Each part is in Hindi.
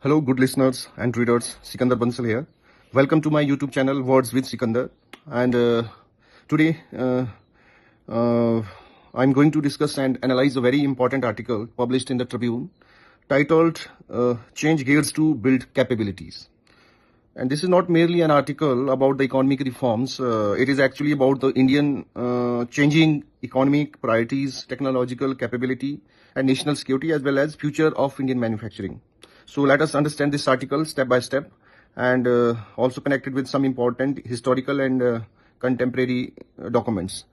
Hello, good listeners and readers. Sikandar Bansal here. Welcome to my YouTube channel, Words with Sikandar. And today, I'm going to discuss and analyze a very important article published in the Tribune titled Change Gears to Build Capabilities. And this is not merely an article about the economic reforms. It is actually about the Indian changing economic priorities, technological capability, and national security, as well as future of Indian manufacturing. So let us understand this article step by step, and also connect it with some important historical and contemporary documents.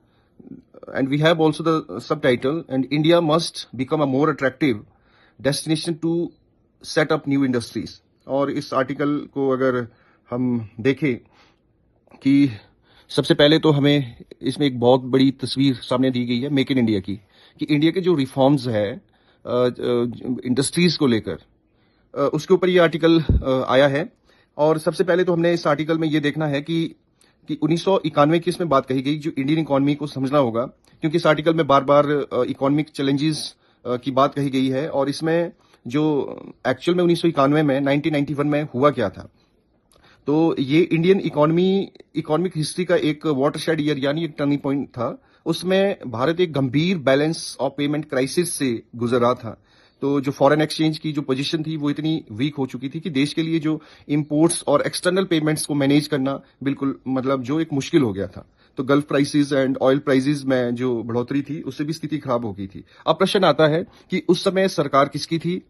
And we have also the subtitle, and India must become a more attractive destination to set up new industries. और इस आर्टिकल को अगर हम देखें कि सबसे पहले तो हमें इसमें एक बहुत बड़ी तस्वीर सामने दी गई है मेक इन इंडिया की, कि इंडिया के जो रिफॉर्म्स है इंडस्ट्रीज को लेकर, उसके ऊपर ये आर्टिकल आया है। और सबसे पहले तो हमने इस आर्टिकल में ये देखना है कि 1991 की इसमें बात कही गई, जो इंडियन इकोनॉमी को समझना होगा, क्योंकि इस आर्टिकल में बार बार इकोनॉमिक चैलेंजेस की बात कही गई है। और इसमें जो एक्चुअल में 1991 में 1991 में हुआ क्या था, तो ये इंडियन इकोनॉमिक हिस्ट्री का एक वाटरशेड ईयर यानी एक टर्निंग पॉइंट था। उसमें भारत एक गंभीर बैलेंस ऑफ पेमेंट क्राइसिस से गुजर रहा था। तो जो फॉरेन एक्सचेंज की जो पोजीशन थी वो इतनी वीक हो चुकी थी कि देश के लिए जो इंपोर्ट्स और एक्सटर्नल पेमेंट्स को मैनेज करना बिल्कुल जो एक मुश्किल हो गया था। तो gulf prices and oil prices में जो बढ़ोतरी थी उससे भी स्थिति खराब हो गई थी। अब प्रश्न आता है कि उस समय सरकार किसकी थी,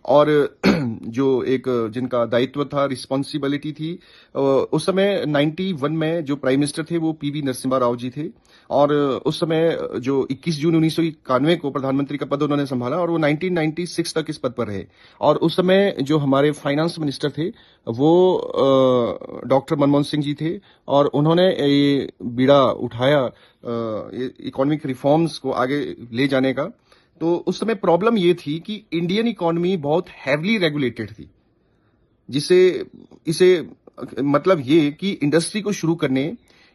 और जो एक जिनका दायित्व था, रिस्पॉन्सिबिलिटी थी, उस समय 91 में जो प्राइम मिनिस्टर थे वो पीवी नरसिम्हा राव जी थे। और उस समय जो 21 जून 1991 को प्रधानमंत्री का पद उन्होंने संभाला, और वो 1996 तक इस पद पर रहे। और उस समय जो हमारे फाइनेंस मिनिस्टर थे वो डॉक्टर मनमोहन सिंह जी थे, और उन्होंने ये बीड़ा उठाया इकोनॉमिक रिफॉर्म्स को आगे ले जाने का। तो उस समय प्रॉब्लम ये थी कि इंडियन इकोनॉमी बहुत हैवीली रेगुलेटेड थी, जिसे इसे ये कि इंडस्ट्री को शुरू करने,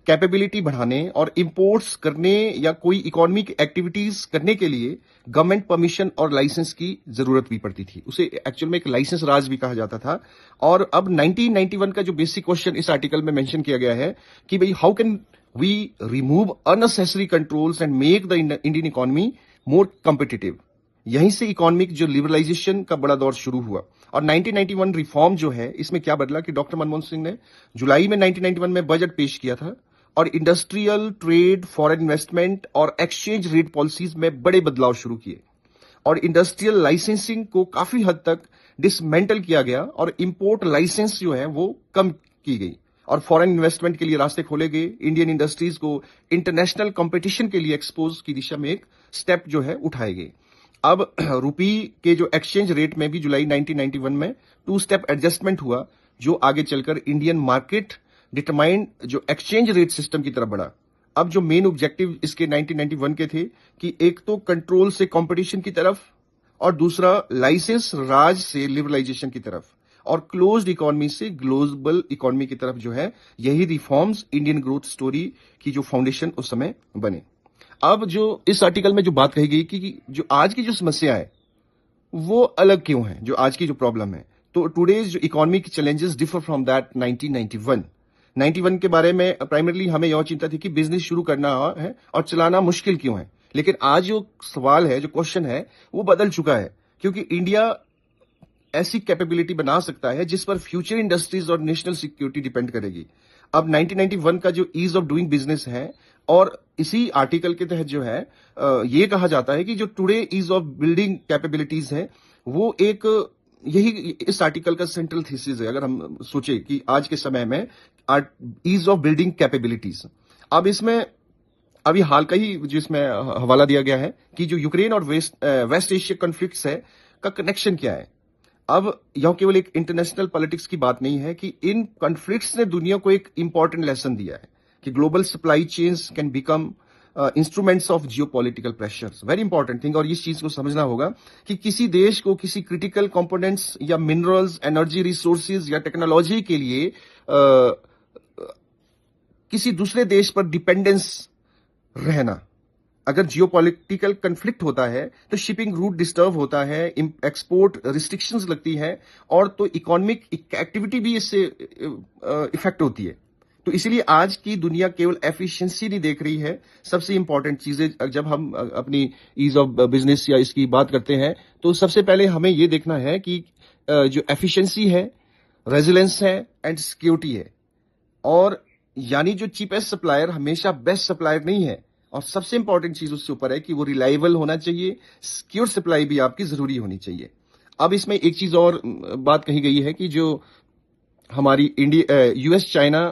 कैपेबिलिटी बढ़ाने और इंपोर्ट्स करने या कोई इकोनॉमिक एक्टिविटीज करने के लिए गवर्नमेंट परमिशन और लाइसेंस की जरूरत भी पड़ती थी। उसे एक्चुअल में एक लाइसेंस राज भी कहा जाता था। और अब 1991 का जो बेसिक क्वेश्चन इस आर्टिकल में मेंशन किया गया है कि भाई how can we remove unnecessary controls and make the Indian economy more competitive. यहीं से इकोनॉमिक जो लिबरलाइजेशन का बड़ा दौर शुरू हुआ। और 1991 रिफॉर्म जो है, इसमें क्या बदला कि डॉक्टर मनमोहन सिंह ने जुलाई में 1991 में बजट पेश किया था, और इंडस्ट्रियल, ट्रेड, फॉरेन इन्वेस्टमेंट और एक्सचेंज रेट पॉलिसीज में बड़े बदलाव शुरू किए, और इंडस्ट्रियल लाइसेंसिंग को काफी हद तक डिसमेंटल किया गया, और इंपोर्ट लाइसेंस जो है वो कम की गई, और फॉरेन इन्वेस्टमेंट के लिए रास्ते खोले गए। इंडियन इंडस्ट्रीज को इंटरनेशनल कंपटीशन के लिए एक्सपोज की दिशा में एक स्टेप जो है उठाए गए। अब रुपी के जो एक्सचेंज रेट में भी जुलाई 1991 में 2 स्टेप एडजस्टमेंट हुआ, जो आगे चलकर इंडियन मार्केट डिटरमाइंड जो एक्सचेंज रेट सिस्टम की तरफ बढ़ा। अब जो मेन ऑब्जेक्टिव इसके 1991 के थे कि एक तो कंट्रोल से कंपटीशन की तरफ, और दूसरा लाइसेंस राज से लिबरलाइजेशन की तरफ, और क्लोज्ड इकोनॉमी से ग्लोबल इकोनॉमी की तरफ जो है, यही रिफॉर्म्स इंडियन ग्रोथ स्टोरी की जो फाउंडेशन उस समय बने। अब जो इस आर्टिकल में जो बात कही गई कि जो आज की जो समस्या है वो अलग क्यों है, जो आज की जो प्रॉब्लम है, तो टुडेज जो economic challenges differ from that 1991 के बारे में प्राइमरली हमें यह चिंता थी कि बिजनेस शुरू करना है और चलाना मुश्किल क्यों है। लेकिन आज जो सवाल है, जो क्वेश्चन है, वो बदल चुका है, क्योंकि इंडिया ऐसी कैपेबिलिटी बना सकता है जिस पर फ्यूचर इंडस्ट्रीज और नेशनल सिक्योरिटी डिपेंड करेगी। अब 1991 का जो ईज ऑफ डूइंग बिजनेस है, और इसी आर्टिकल के तहत जो है ये कहा जाता है कि जो today ease of building capabilities है, वो एक यही इस आर्टिकल का सेंट्रल थीसिस है। अगर हम सोचे कि आज के समय में ईज ऑफ बिल्डिंग कैपेबिलिटीज, अब इसमें अभी हाल का ही जिसमें हवाला दिया गया है कि जो यूक्रेन और वेस्ट एशिया कॉन्फ्लिक्ट्स है का कनेक्शन क्या है। अब यह केवल एक इंटरनेशनल पॉलिटिक्स की बात नहीं है, कि इन कॉन्फ्लिक्ट्स ने दुनिया को एक इंपॉर्टेंट लेसन दिया है कि global supply chains can become instruments of geopolitical pressures. Very important thing. और इस चीज को समझना होगा कि किसी देश को किसी क्रिटिकल कंपोनेंट्स या मिनरल्स, एनर्जी रिसोर्सेज या टेक्नोलॉजी के लिए किसी दूसरे देश पर डिपेंडेंस रहना अगर जियोपॉलिटिकल कन्फ्लिक्ट होता है तो शिपिंग रूट डिस्टर्ब होता है, एक्सपोर्ट रिस्ट्रिक्शंस लगती है, और तो इकोनॉमिक एक्टिविटी भी इससे इफेक्ट होती है। तो इसीलिए आज की दुनिया केवल एफिशिएंसी नहीं देख रही है। सबसे इंपॉर्टेंट चीजें जब हम अपनी ईज ऑफ बिजनेस या इसकी बात करते हैं, तो सबसे पहले हमें यह देखना है कि जो एफिशिएंसी है, रेजिलेंस है एंड सिक्योरिटी है। और यानी जो चीपेस्ट सप्लायर हमेशा बेस्ट सप्लायर नहीं है, और सबसे इंपॉर्टेंट चीज उससे ऊपर है कि वो रिलायबल होना चाहिए, सिक्योर सप्लाई भी आपकी जरूरी होनी चाहिए। अब इसमें एक चीज और बात कही गई है कि जो हमारी इंडिया यूएस चाइना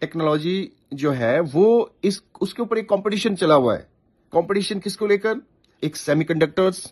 टेक्नोलॉजी जो है वो इस उसके ऊपर एक कंपटीशन चला हुआ है। कंपटीशन किसको लेकर? एक semiconductors,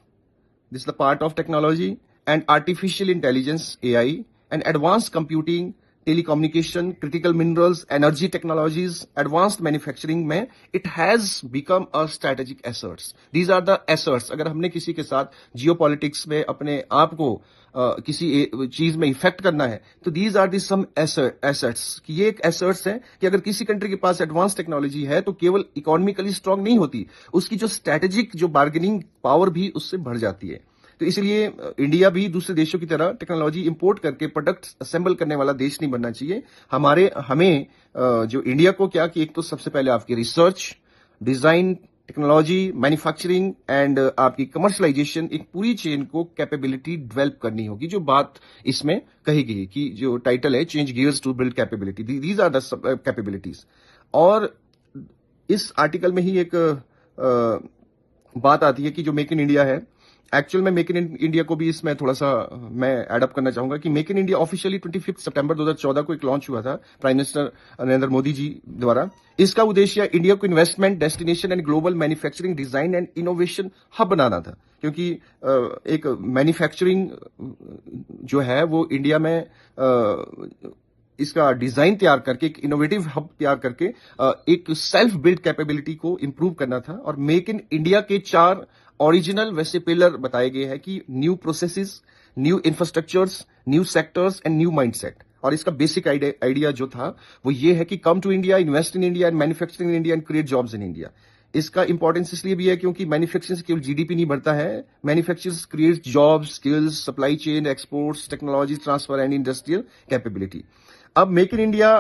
this the part of technology, and artificial intelligence AI, and advance computing, telecommunication, critical minerals, energy technologies, advanced manufacturing में it has become a strategic assets. These are the assets. अगर हमने किसी के साथ जियोपॉलिटिक्स में अपने आप को किसी चीज में इफेक्ट करना है, तो these are the some assets. कि ये एक एसेट्स है कि अगर किसी कंट्री के पास एडवांस टेक्नोलॉजी है तो केवल इकोनॉमिकली स्ट्रांग नहीं होती, उसकी जो स्ट्रेटेजिक जो बार्गेनिंग पावर भी उससे बढ़ जाती है। तो इसलिए इंडिया भी दूसरे देशों की तरह टेक्नोलॉजी इंपोर्ट करके प्रोडक्ट असेंबल करने वाला देश नहीं बनना चाहिए। हमें जो इंडिया को क्या कि एक तो सबसे पहले आपकी research, design, technology, manufacturing and आपकी कमर्शलाइजेशन, एक पूरी चेन को कैपेबिलिटी डेवलप करनी होगी। जो बात इसमें कही गई कि जो टाइटल है change gears to build capability, these are the capabilities. और इस आर्टिकल में ही एक बात आती है कि जो मेक इन इंडिया है, एक्चुअल में मेक इन इंडिया को भी इसमें थोड़ा सा मैं एडअप करना चाहूंगा कि मेक इन इंडिया ऑफिशियली 25 सितंबर 2014 को एक लॉन्च हुआ था प्राइम मिनिस्टर नरेंद्र मोदी जी द्वारा। इसका उद्देश्य इंडिया को investment destination and global manufacturing design and innovation hub बनाना था। क्योंकि एक मैन्युफैक्चरिंग जो है वो इंडिया में इसका डिजाइन तैयार करके, एक इनोवेटिव हब तैयार करके एक सेल्फ बिल्ड कैपेबिलिटी को इंप्रूव करना था। और मेक इन इंडिया के 4 ओरिजिनल वैसे पिलर बताए गए हैं कि new processes, new infrastructures, new sectors and new mindset. और इसका बेसिक आइडिया जो था वो ये है कि come to India, invest in India and manufacturing in India and create jobs in India. इसका इंपॉर्टेंस इसलिए भी है क्योंकि मैन्युफैक्चरिंग से केवल जीडीपी नहीं बढ़ता है, manufacturing creates jobs, skills, supply chain, exports, technology transfer and industrial capability. अब मेक इन इंडिया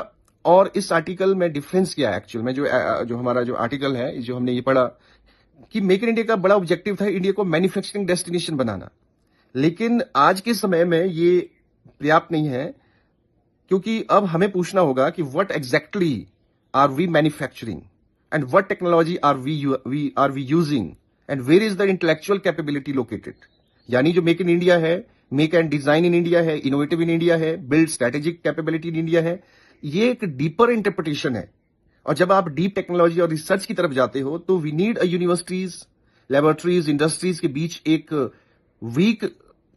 और इस आर्टिकल में डिफरेंस क्या है? एक्चुअल में जो हमारा जो आर्टिकल है, जो हमने ये पढ़ा कि मेक इन इंडिया का बड़ा ऑब्जेक्टिव था इंडिया को मैन्युफैक्चरिंग डेस्टिनेशन बनाना। लेकिन आज के समय में ये पर्याप्त नहीं है, क्योंकि अब हमें पूछना होगा कि what exactly are we manufacturing and what technology are we using and where is the intellectual capability located. यानी जो मेक इन इंडिया है, make and design in India है, इनोवेटिव इन इंडिया है, build strategic capability in India है, ये एक डीपर इंटरप्रिटेशन है। और जब आप डीप टेक्नोलॉजी और रिसर्च की तरफ जाते हो तो we need universities, laboratories, industries के बीच एक वीक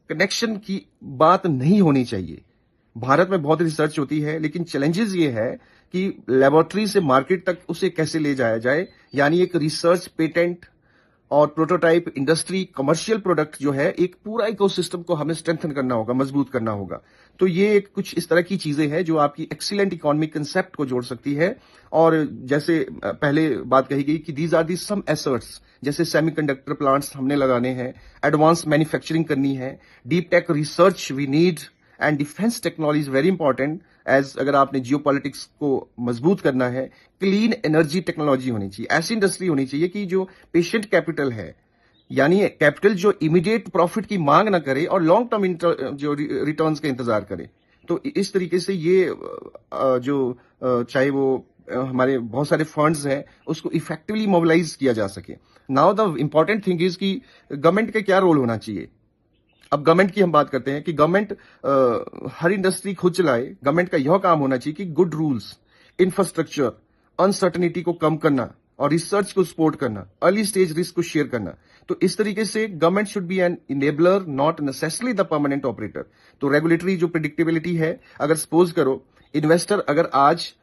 कनेक्शन की बात नहीं होनी चाहिए। भारत में बहुत रिसर्च होती है, लेकिन चैलेंजेस ये है कि लेबोरेटरी से मार्केट तक उसे कैसे ले जाया जाए। यानी एक रिसर्च, पेटेंट और प्रोटोटाइप, इंडस्ट्री, कमर्शियल प्रोडक्ट जो है, एक पूरा इकोसिस्टम को हमें स्ट्रेंथन करना होगा, मजबूत करना होगा। तो ये एक कुछ इस तरह की चीजें हैं जो आपकी एक्सीलेंट इकोनॉमिक कंसेप्ट को जोड़ सकती है। और जैसे पहले बात कही गई कि दीज आर दी सम एसर्ट्स, जैसे सेमीकंडक्टर प्लांट्स हमने लगाने हैं, एडवांस मैन्युफैक्चरिंग करनी है, deep tech research we need, and defence technology is very important. As अगर आपने जियोपॉलिटिक्स को मजबूत करना है, क्लीन एनर्जी टेक्नोलॉजी होनी चाहिए, ऐसी इंडस्ट्री होनी चाहिए कि जो पेशेंट कैपिटल है, यानी कैपिटल जो इमीडिएट प्रॉफिट की मांग ना करे और लॉन्ग टर्म जो रिटर्न्स का इंतजार करे। तो इस तरीके से ये चाहे वो हमारे बहुत सारे फंड्स हैं, उसको इफेक्टिवली मोबिलाइज किया जा सके। Now the important thing is कि गवर्नमेंट का क्या रोल होना चाहिए। अब गवर्नमेंट की हम बात करते हैं कि गवर्नमेंट हर इंडस्ट्री खुद चलाए। गवर्नमेंट का यह काम होना चाहिए कि गुड रूल्स, इंफ्रास्ट्रक्चर, अनसर्टनिटी को कम करना और रिसर्च को सपोर्ट करना, अर्ली स्टेज रिस्क को शेयर करना। तो इस तरीके से government should be an enabler, not necessarily the permanent operator. तो रेगुलेटरी जो प्रेडिक्टेबिलिटी है, अगर सपोज करो इन्वेस्टर अगर आज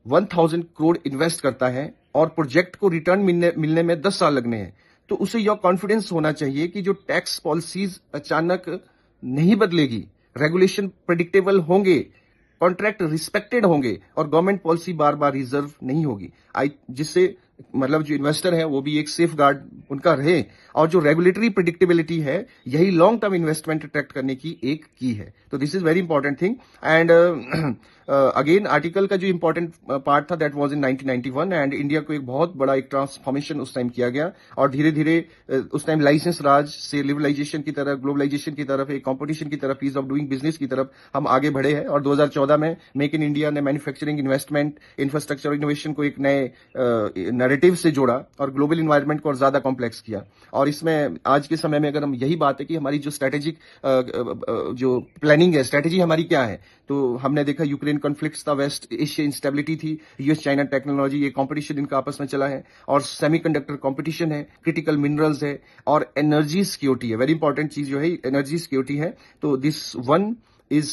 1000 करोड़ इन्वेस्ट करता है और प्रोजेक्ट को रिटर्न मिलने में 10 साल लगने हैं, तो उसे यह कॉन्फिडेंस होना चाहिए कि जो टैक्स पॉलिसीज अचानक नहीं बदलेगी, रेगुलेशन प्रेडिक्टेबल होंगे, कॉन्ट्रैक्ट रिस्पेक्टेड होंगे और गवर्नमेंट पॉलिसी बार बार रिजर्व नहीं होगी, जिससे मतलब जो इन्वेस्टर है वो भी एक सेफ गार्ड उनका रहे, और जो रेगुलेटरी प्रिडिक्टेबिलिटी है यही लॉन्ग टर्म इन्वेस्टमेंट अट्रैक्ट करने की एक की है। तो this is very important thing. And again article का जो इंपॉर्टेंट पार्ट था that was in 1991, and India को एक बहुत बड़ा एक ट्रांसफॉर्मेशन उस टाइम किया गया, और धीरे धीरे उस टाइम लाइसेंस राज से लिबरलाइजेशन की तरफ, ग्लोबलाइजेशन की तरफ, एक कॉम्पिटिशन की तरफ, ईज ऑफ डूइंग बिजनेस की तरफ हम आगे बढ़े हैं। और 2014 में मेक इन इंडिया ने मैन्युफैक्चरिंग, इन्वेस्टमेंट, इंफ्रास्ट्रक्चर और इनोवेशन को एक नए नैरेटिव से जोड़ा और ग्लोबल इन्वायरमेंट को और ज्यादा कॉम्प्लेक्स किया। और इसमें आज के समय में अगर हम यही बात है कि हमारी जो स्ट्रेटेजिक जो प्लानिंग है, स्ट्रेटेजी हमारी क्या है, तो हमने देखा यूक्रेन कॉन्फ्लिक्ट्स था, वेस्ट एशिया इंस्टेबिलिटी थी, यूएस चाइना टेक्नोलॉजी, ये कंपटीशन इनका आपस में चला है, और सेमीकंडक्टर कंपटीशन है, क्रिटिकल मिनरल्स है, और एनर्जी सिक्योरिटी है। वेरी इंपॉर्टेंट चीज जो है एनर्जी सिक्योरिटी है। तो this one is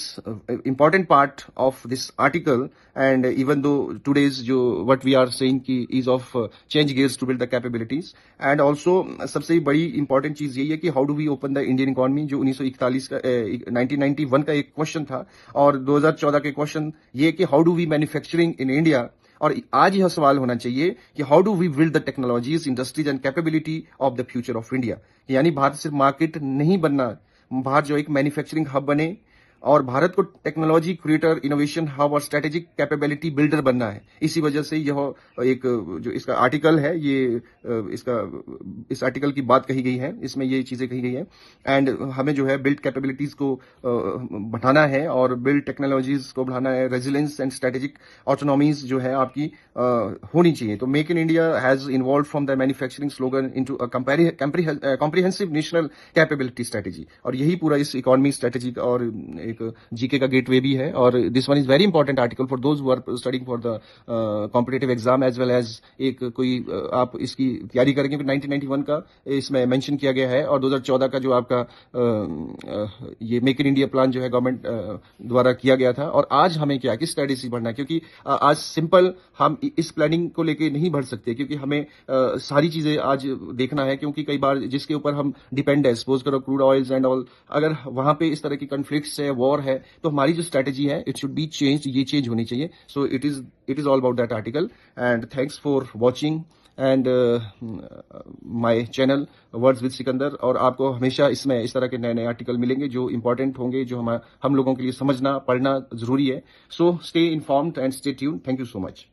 important part of this article, and even though today's जो what we are saying की is of change gears to build the capabilities, and also सबसे बड़ी important चीज यही है कि how do we open the Indian economy, जो 1941 का 1991 का एक क्वेश्चन था, और 2014 के क्वेश्चन ये कि how do we manufacturing in India, और आज यह सवाल होना चाहिए कि how do we build the technologies, industries and capability of the future of India. यानी भारत सिर्फ मार्केट नहीं बनना, भारत जो एक मैन्युफैक्चरिंग हब बने, और भारत को टेक्नोलॉजी क्रिएटर, इनोवेशन हब और स्ट्रेटेजिक कैपेबिलिटी बिल्डर बनना है। इसी वजह से यह एक जो इसका आर्टिकल है, ये इस आर्टिकल की बात कही गई है, इसमें ये चीजें कही गई है। एंड हमें जो है बिल्ड कैपेबिलिटीज को बढ़ाना है और बिल्ड टेक्नोलॉजीज को बढ़ाना है, रेजिलेंस एंड स्ट्रेटेजिक ऑटोनॉमीज जो है आपकी होनी चाहिए। तो make in India has involve from the manufacturing slogan into a comprehensive national capability strategy, और यही पूरा इस इकोनॉमी स्ट्रेटेजी का और एक जीके का गेटवे भी है। और this one is very important article for those who are studying for the competitive exam as well as एक कोई आप इसकी तैयारी करेंगे। 1991 का इसमें मेंशन किया गया है, और 2014 का जो आपका ये मेक इन इंडिया प्लान जो है गवर्नमेंट द्वारा किया गया था। और आज हमें क्या किस स्ट्रेटेजी बढ़ना है, क्योंकि आज सिंपल हम इस प्लानिंग को लेके नहीं बढ़ सकते, क्योंकि हमें सारी चीजें आज देखना है, क्योंकि कई बार जिसके ऊपर हम डिपेंड है, सपोज करो क्रूड ऑयल्स एंड ऑल, अगर वहां पे इस तरह की कॉन्फ्लिक्ट्स है, वॉर है, तो हमारी जो स्ट्रेटेजी है इट शुड बी चेंज, ये चेंज होनी चाहिए। So it is all about that article, and thanks for watching and my channel words with Sikandar. और आपको हमेशा इसमें इस तरह के नए नए आर्टिकल मिलेंगे जो इंपॉर्टेंट होंगे, जो हम लोगों के लिए समझना पढ़ना जरूरी है। So stay informed and stay tuned. Thank you so much.